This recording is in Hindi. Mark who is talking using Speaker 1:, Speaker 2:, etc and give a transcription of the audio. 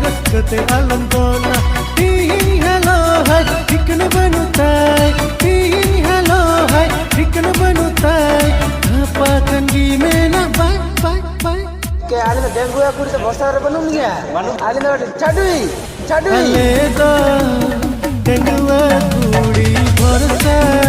Speaker 1: रखते आलंदोना हेलो है ठिकन बनुताई हेलो है ठिकन बनुताई apa kangi mena bye bye bye
Speaker 2: के आले तो डेंगू या कुछ तो बहुत सारे बनूं लिया आले तो चढ़ी
Speaker 1: ale da डेंगू कुड़ी भरसा